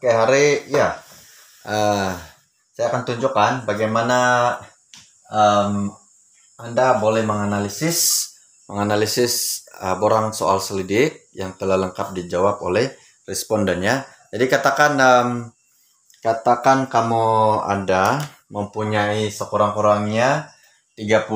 Oke, saya akan tunjukkan bagaimana Anda boleh menganalisis borang soal selidik yang telah lengkap dijawab oleh respondennya. Jadi katakan kamu Anda mempunyai sekurang-kurangnya 30.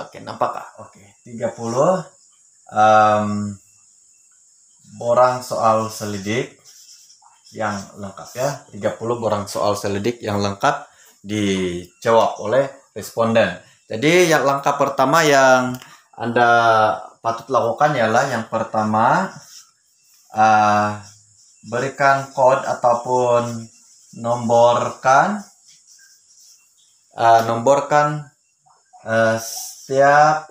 Oke, nampakkah? Oke, 30 borang soal selidik yang lengkap ya. 30 borang soal selidik yang lengkap dijawab oleh responden. Jadi yang langkah pertama yang Anda patut lakukan ialah yang pertama, berikan kode ataupun nomborkan setiap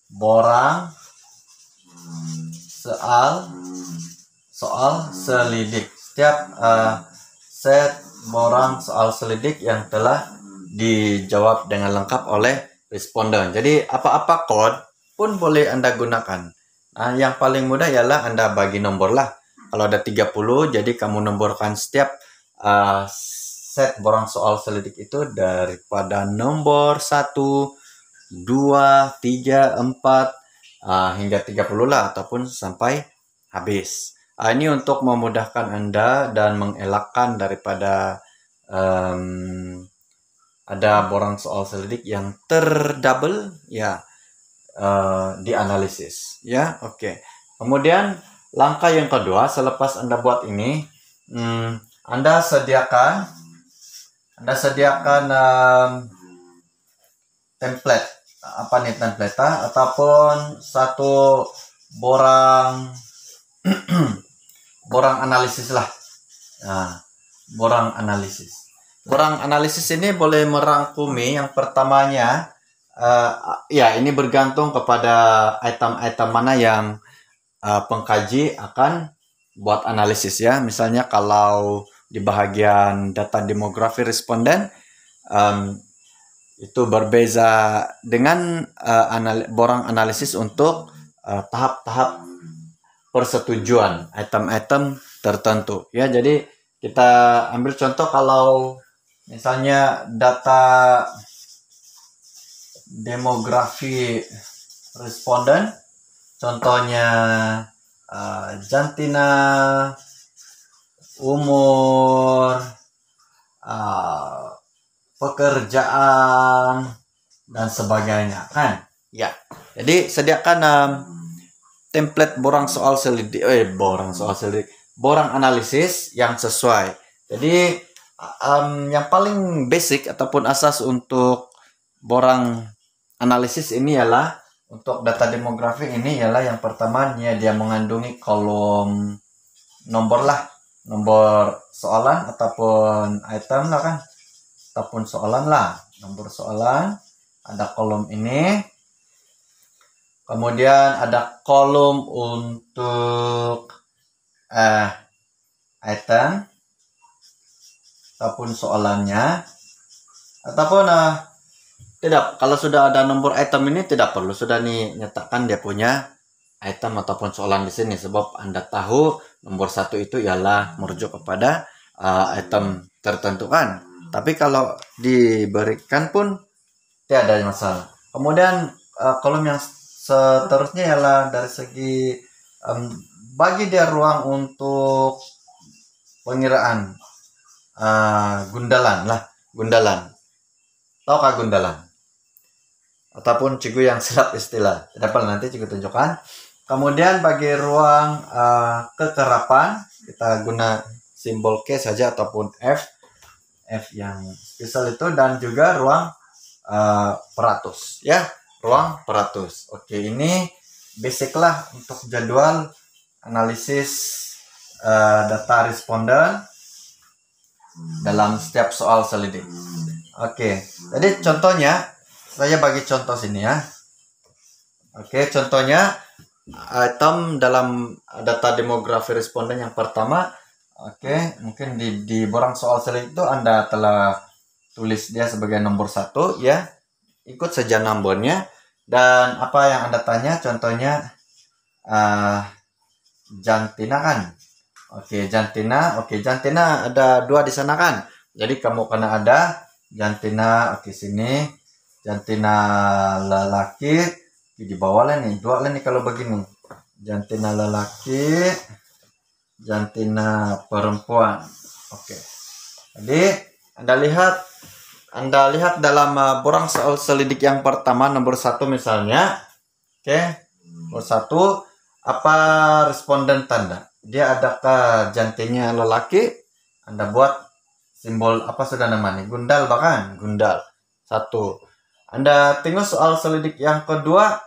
borang soal selidik, setiap set borang soal selidik yang telah dijawab dengan lengkap oleh responden. Jadi apa-apa kode pun boleh Anda gunakan. Nah, yang paling mudah ialah Anda bagi nomor lah. Kalau ada 30, jadi kamu nomborkan setiap set borang soal selidik itu daripada nomor 1, 2, 3, 4 hingga 30 lah, ataupun sampai habis. Ini untuk memudahkan Anda dan mengelakkan daripada ada borang soal selidik yang terdouble ya, dianalisis ya. Oke. Kemudian langkah yang kedua, selepas Anda buat ini, Anda sediakan template. Apa nih template ataupun satu borang analisis lah. Nah, borang analisis ini boleh merangkumi yang pertamanya. Ini bergantung kepada item-item mana yang pengkaji akan buat analisis ya. Misalnya kalau di bahagian data demografi responden, itu berbeza dengan borang analisis untuk tahap-tahap persetujuan item-item tertentu ya. Jadi kita ambil contoh, kalau misalnya data demografi responden, contohnya jantina, umur, pekerjaan dan sebagainya kan ya. Jadi sediakan template borang analisis yang sesuai. Jadi yang paling basic ataupun asas untuk borang analisis ini ialah, untuk data demografi ini ialah yang pertama dia mengandungi kolom nomor lah, nomor soalan ataupun item lah kan, ataupun soalan lah, nomor soalan, ada kolom ini. Kemudian ada kolom untuk item ataupun soalannya, ataupun tidak, kalau sudah ada nomor item ini tidak perlu sudah nyatakan dia punya item ataupun soalan di sini, sebab Anda tahu nomor 1 itu ialah merujuk kepada item tertentu kan. Tapi kalau diberikan pun tidak ada masalah. Kemudian kolom yang seterusnya ialah dari segi bagi dia ruang untuk pengiraan gundalan. Tahukah gundalan? Ataupun cigu yang silap istilah. Tidak apa, nanti cigu tunjukkan. Kemudian bagi ruang kekerapan, kita guna simbol K saja ataupun F yang spesial itu, dan juga ruang peratus ya, ruang peratus. Oke, ini basic lah untuk jadwal analisis data responden dalam setiap soal selidik. Oke, jadi contohnya saya bagi contoh sini ya. Oke, contohnya item dalam data demografi responden yang pertama. Oke, mungkin di borang soal selidik itu Anda telah tulis dia sebagai nomor 1 ya. Ikut saja nomornya, dan apa yang Anda tanya, contohnya jantina kan. Oke, jantina ada 2 di sana kan. Jadi kamu kena ada jantina, oke sini jantina lelaki di bawah lah nih, 2 lah nih kalau begini. Jantina lelaki, jantina perempuan. Oke. Jadi Anda lihat dalam borang soal selidik yang pertama nomor 1 misalnya. Oke. Nomor 1, apa responden tanda? Dia adakah jantinya lelaki? Anda buat simbol apa sudah namanya? Gundal bahkan, gundal. 1. Anda tengok soal selidik yang kedua.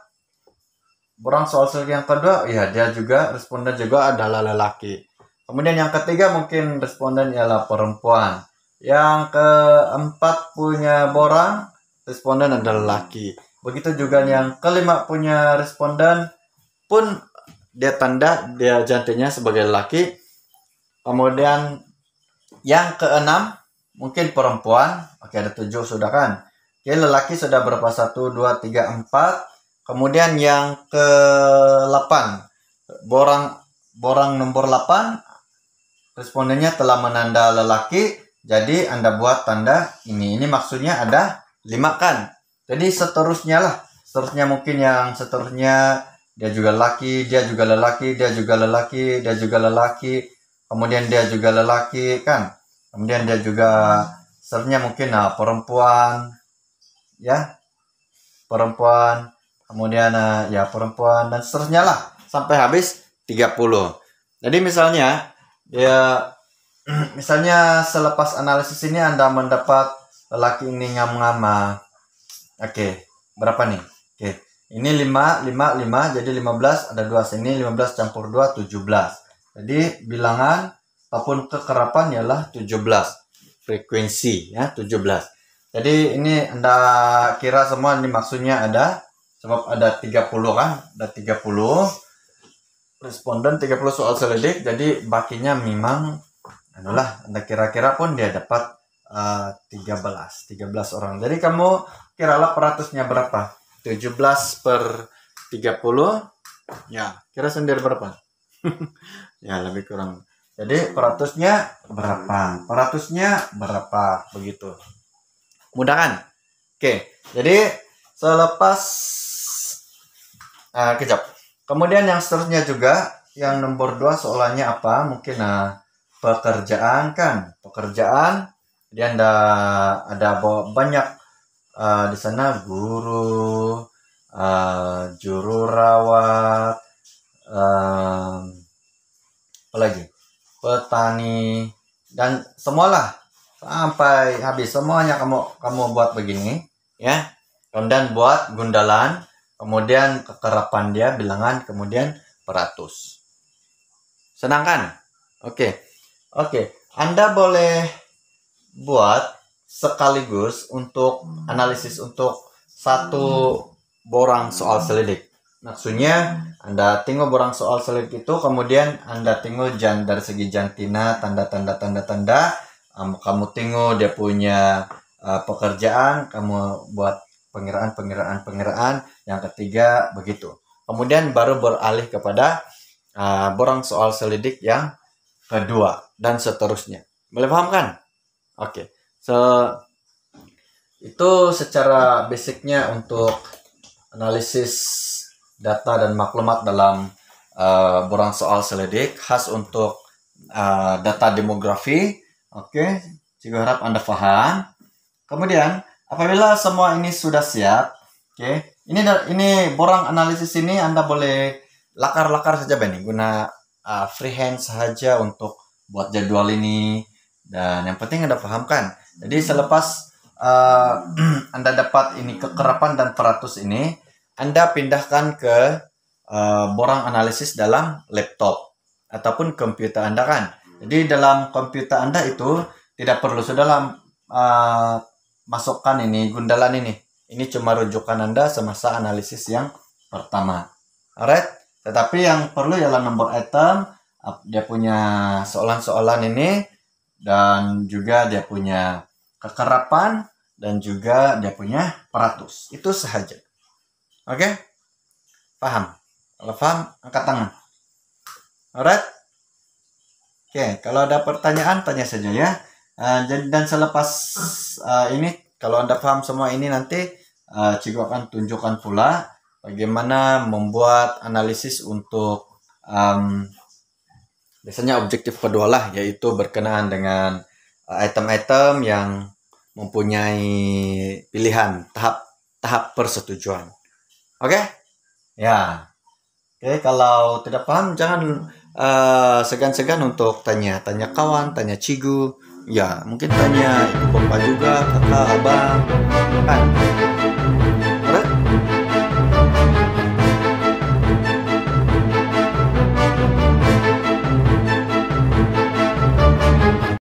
Borang soal selidik yang kedua, ya dia juga responden juga adalah lelaki. Kemudian yang ketiga mungkin responden ialah perempuan. Yang keempat punya borang responden adalah laki. Begitu juga yang kelima punya responden pun dia tanda dia jantinya sebagai laki. Kemudian yang keenam mungkin perempuan. Oke, ada 7 sudah kan. Oke, lelaki sudah berapa? 1, 2, 3, 4. Kemudian yang ke-8 borang nomor 8 respondennya telah menanda lelaki. Jadi Anda buat tanda ini maksudnya ada 5 kan. Jadi seterusnya lah. Seterusnya mungkin yang seterusnya dia juga laki, dia juga lelaki, dia juga lelaki, dia juga lelaki, kemudian dia juga lelaki kan. Kemudian dia juga seterusnya mungkin perempuan, ya perempuan, kemudian ya perempuan dan seterusnya lah sampai habis 30. Jadi misalnya ya misalnya selepas analisis ini Anda mendapat lelaki ini ngam-ngama. Oke, berapa nih? Oke. Ini 5, jadi 15, ada 2 sini, 15 campur 2, 17. Jadi bilangan ataupun kekerapan ialah 17. Frekuensi ya, 17. Jadi ini Anda kira semua ini maksudnya ada, sebab ada 30 kan, ada 30 responden, 30 soal selidik. Jadi bakinya memang adalah Anda kira-kira pun dia dapat 13 orang. Jadi kamu kiralah peratusnya berapa? 17 per 30, ya kira sendiri berapa? Ya lebih kurang. Jadi peratusnya berapa begitu. Mudah kan? Oke, jadi selepas kejap. Kemudian yang seterusnya juga yang nomor 2 soalannya apa? Mungkin pekerjaan kan, pekerjaan. Jadi ada banyak di sana guru, juru rawat, apalagi petani dan semualah sampai habis semuanya kamu buat begini ya. Kemudian buat gundalan, kemudian kekerapan dia bilangan, kemudian peratus. Senang kan? Oke. Anda boleh buat sekaligus untuk analisis untuk satu borang soal selidik. Maksudnya Anda tengok borang soal selidik itu, kemudian Anda tengok dari segi jantina, tanda. Kamu tengok dia punya pekerjaan, kamu buat pengiraan. Yang ketiga begitu. Kemudian baru beralih kepada borang soal selidik yang kedua dan seterusnya. Boleh paham kan? Oke. Itu secara basicnya untuk analisis data dan maklumat dalam borang soal selidik khas untuk data demografi. Oke, juga harap Anda paham. Kemudian apabila semua ini sudah siap, oke, ini borang analisis ini Anda boleh lakar saja Benny, guna freehand saja untuk buat jadwal ini. Dan yang penting Anda pahamkan. Jadi selepas Anda dapat ini kekerapan dan peratus ini, Anda pindahkan ke borang analisis dalam laptop ataupun komputer Anda kan. Jadi dalam komputer Anda itu tidak perlu dalam masukkan ini gundalan ini. Ini cuma rujukan Anda semasa analisis yang pertama. Alright. Tetapi yang perlu ialah nomor item, dia punya soalan-soalan ini, dan juga dia punya kekerapan, dan juga dia punya peratus. Itu sahaja. Oke? Paham? Kalau paham, angkat tangan. Alright? Oke, kalau ada pertanyaan, tanya saja ya. Dan selepas ini, kalau Anda paham semua ini nanti, Cikgu akan tunjukkan pula bagaimana membuat analisis untuk biasanya objektif kedua lah, yaitu berkenaan dengan item-item yang mempunyai pilihan tahap persetujuan. Oke? Ya. Oke, kalau tidak paham jangan segan-segan untuk tanya kawan, tanya Cigu, ya mungkin tanya ibu bapak juga, kakak, abang, kan.